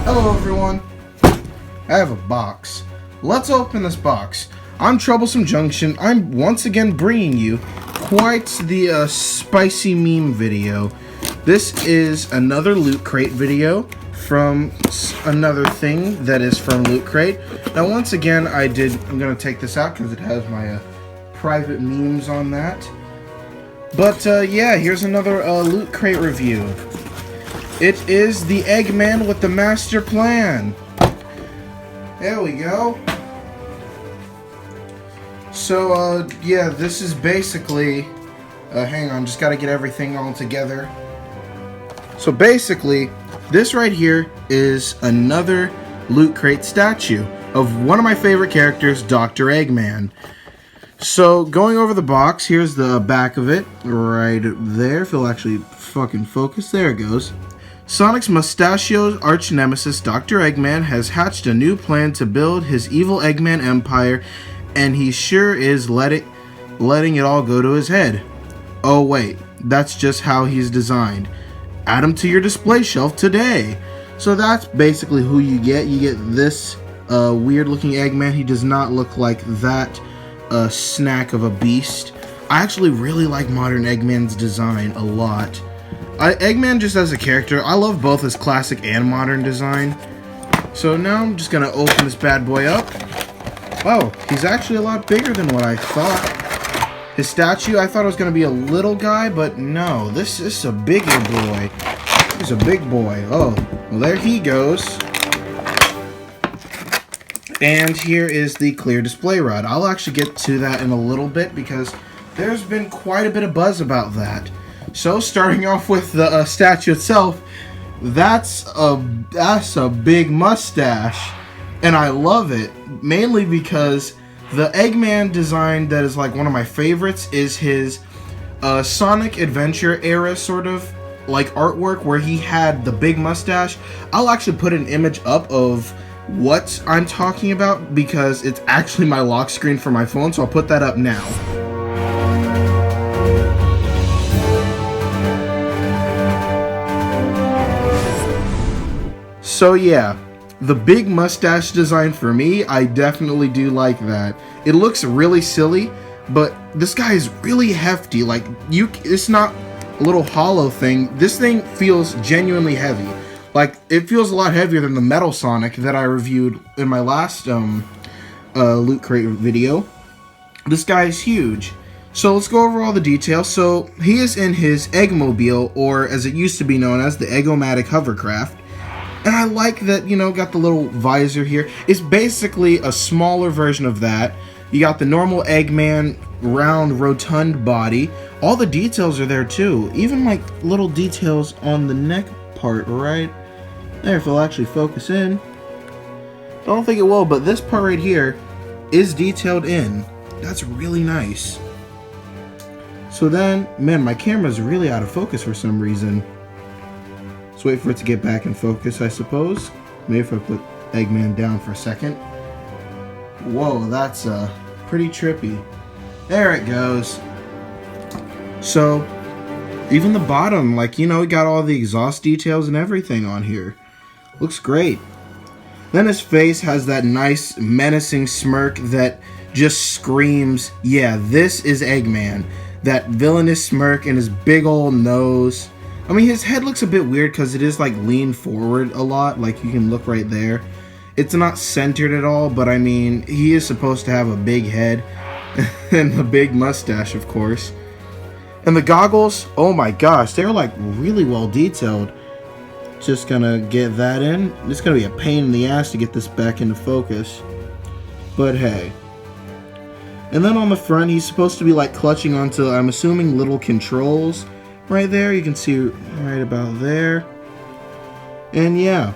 Hello everyone. I have a box. Let's open this box. On Troublesome Junction, I'm once again bringing you quite the spicy meme video. This is another Loot Crate video from another thing that is from Loot Crate. Now once again, I'm going to take this out because it has my private memes on that. But yeah, here's another Loot Crate review. It is the Eggman with the master plan. There we go. So, yeah, this is basically... hang on, just gotta get everything all together. So basically, this right here is another Loot Crate statue of one of my favorite characters, Dr. Eggman. So, going over the box, here's the back of it, right there. If it'll actually fucking focus, there it goes. Sonic's mustachioed arch-nemesis, Dr. Eggman, has hatched a new plan to build his evil Eggman empire, and he sure is letting it all go to his head. Oh wait, that's just how he's designed. Add him to your display shelf today. So that's basically who you get. You get this weird-looking Eggman. He does not look like that snack of a beast. I actually really like modern Eggman's design a lot. Eggman just as a character, I love both his classic and modern design. So now I'm just gonna open this bad boy up. Oh, he's actually a lot bigger than what I thought. His statue, I thought it was gonna be a little guy, but no, this is a bigger boy. He's a big boy. Oh, well there he goes. And here is the clear display rod. I'll actually get to that in a little bit because there's been quite a bit of buzz about that. So, starting off with the statue itself, that's a big mustache, and I love it, mainly because the Eggman design that is like one of my favorites is his Sonic Adventure era sort of like artwork where he had the big mustache. I'll actually put an image up of what I'm talking about because it's actually my lock screen for my phone, so I'll put that up now. So yeah, the big mustache design for me, I definitely do like that. It looks really silly, but this guy is really hefty. Like, it's not a little hollow thing. This thing feels genuinely heavy. Like, it feels a lot heavier than the Metal Sonic that I reviewed in my last Loot Crate video. This guy is huge. So let's go over all the details. So he is in his Eggmobile, or as it used to be known as the Eggomatic hovercraft. And I like that, you know, got the little visor here. It's basically a smaller version of that. You got the normal Eggman round, rotund body. All the details are there too. Even like little details on the neck part, right? There, if it'll actually focus in. Don't think it will, but this part right here is detailed in. That's really nice. So then, man, my camera's really out of focus for some reason. Let's wait for it to get back in focus, I suppose. Maybe if I put Eggman down for a second. Whoa, that's pretty trippy. There it goes. So, even the bottom, like, you know, we got all the exhaust details and everything on here. Looks great. Then his face has that nice, menacing smirk that just screams, yeah, this is Eggman. That villainous smirk and his big old nose. I mean, his head looks a bit weird because it is, like, leaned forward a lot. Like, you can look right there. It's not centered at all, but, I mean, he is supposed to have a big head. And a big mustache, of course. And the goggles, oh my gosh, they're, like, really well detailed. Just gonna get that in. It's gonna be a pain in the ass to get this back into focus. But, hey. And then on the front, he's supposed to be, like, clutching onto, I'm assuming, little controls. Right there, you can see right about there. And yeah,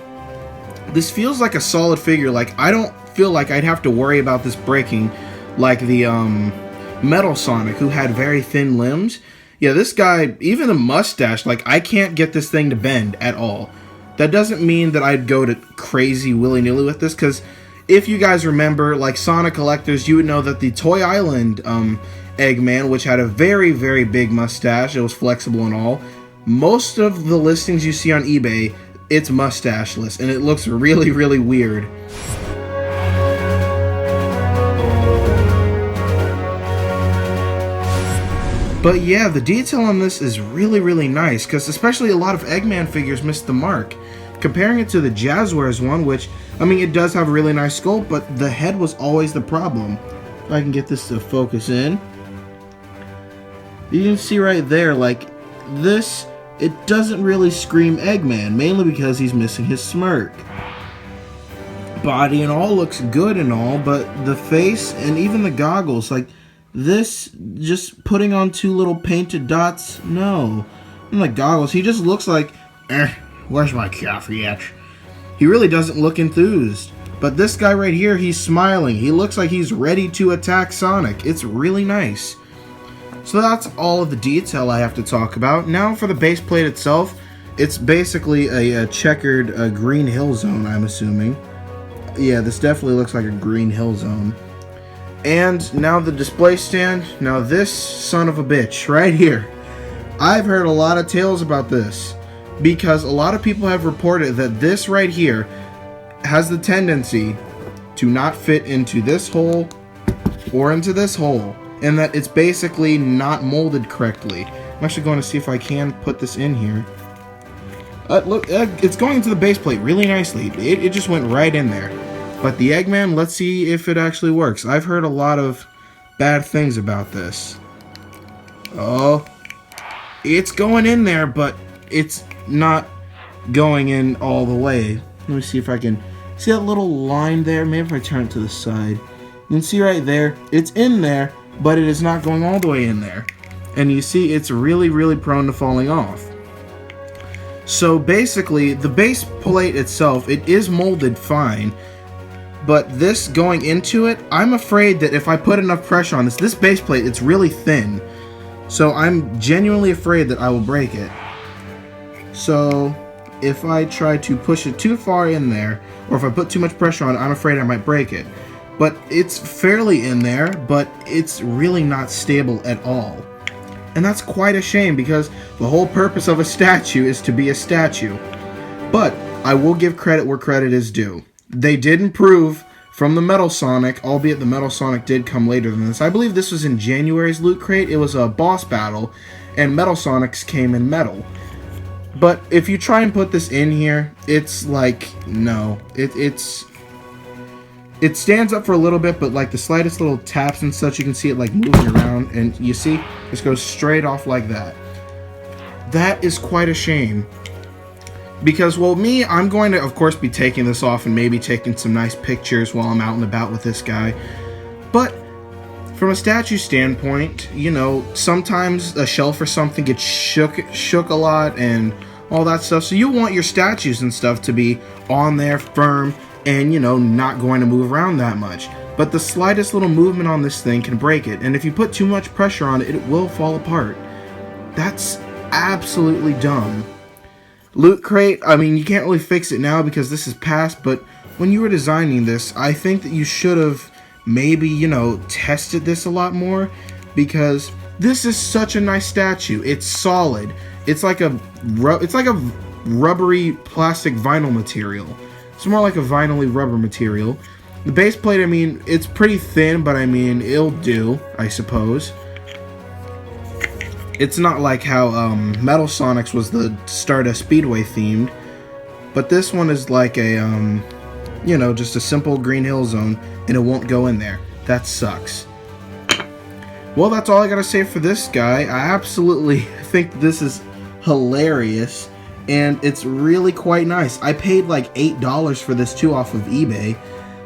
this feels like a solid figure. Like, I don't feel like I'd have to worry about this breaking like the Metal Sonic, who had very thin limbs. Yeah, this guy, even the mustache, like, I can't get this thing to bend at all. That doesn't mean that I'd go to crazy willy-nilly with this, because if you guys remember, like Sonic collectors, you would know that the Toy Island Eggman, which had a very, very big mustache, it was flexible and all, most of the listings you see on eBay, it's mustacheless, and it looks really, really weird. But yeah, the detail on this is really, really nice, because especially a lot of Eggman figures missed the mark. Comparing it to the Jazzwares one, which, I mean, it does have a really nice sculpt, but the head was always the problem. If I can get this to focus in. You can see right there, like, this, it doesn't really scream Eggman, mainly because he's missing his smirk. Body and all looks good and all, but the face and even the goggles, like, this, just putting on two little painted dots, no. And the goggles, he just looks like, where's my coffee at? He really doesn't look enthused. But this guy right here, he's smiling. He looks like he's ready to attack Sonic. It's really nice. So that's all of the detail I have to talk about. Now for the base plate itself, it's basically a checkered green hill zone, I'm assuming. Yeah, this definitely looks like a green hill zone. And now the display stand. Now this son of a bitch right here. I've heard a lot of tales about this, because a lot of people have reported that this right here has the tendency to not fit into this hole or into this hole, and that it's basically not molded correctly. I'm actually going to see if I can put this in here. Look, it's going into the base plate really nicely. It just went right in there. But the Eggman, let's see if it actually works. I've heard a lot of bad things about this. Oh, it's going in there, but it's not going in all the way. Let me see if I can see that little line there. Maybe if I turn it to the side. You can see right there, it's in there, but it is not going all the way in there. And you see it's really, really prone to falling off. So basically, the base plate itself, it is molded fine. But this going into it, I'm afraid that if I put enough pressure on this base plate, it's really thin. So I'm genuinely afraid that I will break it. So if I try to push it too far in there, or if I put too much pressure on it, I'm afraid I might break it. But it's fairly in there, but it's really not stable at all. And that's quite a shame, because the whole purpose of a statue is to be a statue. But I will give credit where credit is due. They did improve from the Metal Sonic, albeit the Metal Sonic did come later than this. I believe this was in January's Loot Crate. It was a boss battle, and Metal Sonics came in metal. But if you try and put this in here, it's like, no. It stands up for a little bit, but like the slightest little taps and such, you can see it like moving around, and you see, this goes straight off like that. That is quite a shame. Because, well, me, I'm going to, of course, be taking this off and maybe taking some nice pictures while I'm out and about with this guy. But from a statue standpoint, you know, sometimes a shelf or something gets shook a lot and all that stuff. So you want your statues and stuff to be on there firm and, you know, not going to move around that much. But the slightest little movement on this thing can break it. And if you put too much pressure on it, it will fall apart. That's absolutely dumb. Loot Crate, I mean, you can't really fix it now because this is past, but when you were designing this, I think that you should have maybe, you know, tested this a lot more, because this is such a nice statue. It's solid. It's like a rubbery plastic vinyl material. It's more like a vinyl-y rubber material. The base plate, I mean, it's pretty thin, but I mean, it'll do, I suppose. It's not like how Metal Sonics was the Stardust Speedway themed, but this one is like a, you know, just a simple green hill zone, and it won't go in there. That sucks. Well, that's all I gotta say for this guy. I absolutely think this is hilarious, and it's really quite nice. I paid like $8 for this too off of eBay,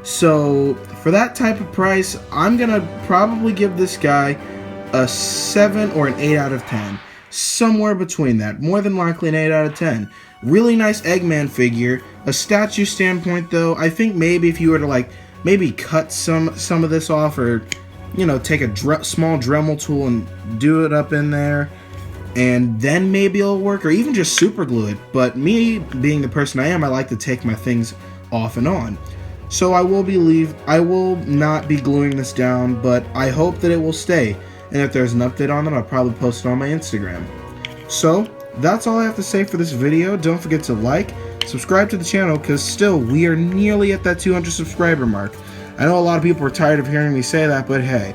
so for that type of price, I'm gonna probably give this guy a 7 or an 8 out of 10. Somewhere between that. More than likely an 8 out of 10. Really nice Eggman figure. A statue standpoint though, I think maybe if you were to like, maybe cut some of this off, or, you know, take a small Dremel tool and do it up in there, and then maybe it'll work, or even just super glue it. But me, being the person I am, I like to take my things off and on. So I will not be gluing this down, but I hope that it will stay. And if there's an update on it, I'll probably post it on my Instagram. So, that's all I have to say for this video. Don't forget to like, subscribe to the channel, because still, we are nearly at that 200 subscriber mark. I know a lot of people are tired of hearing me say that, but hey.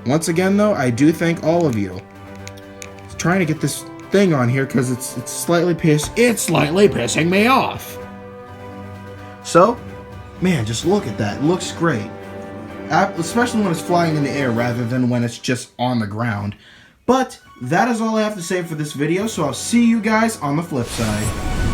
Once again, though, I do thank all of you. I'm trying to get this thing on here, because it's slightly pissing me off. So, man, just look at that. It looks great. Especially when it's flying in the air rather than when it's just on the ground. But that is all I have to say for this video, so I'll see you guys on the flip side.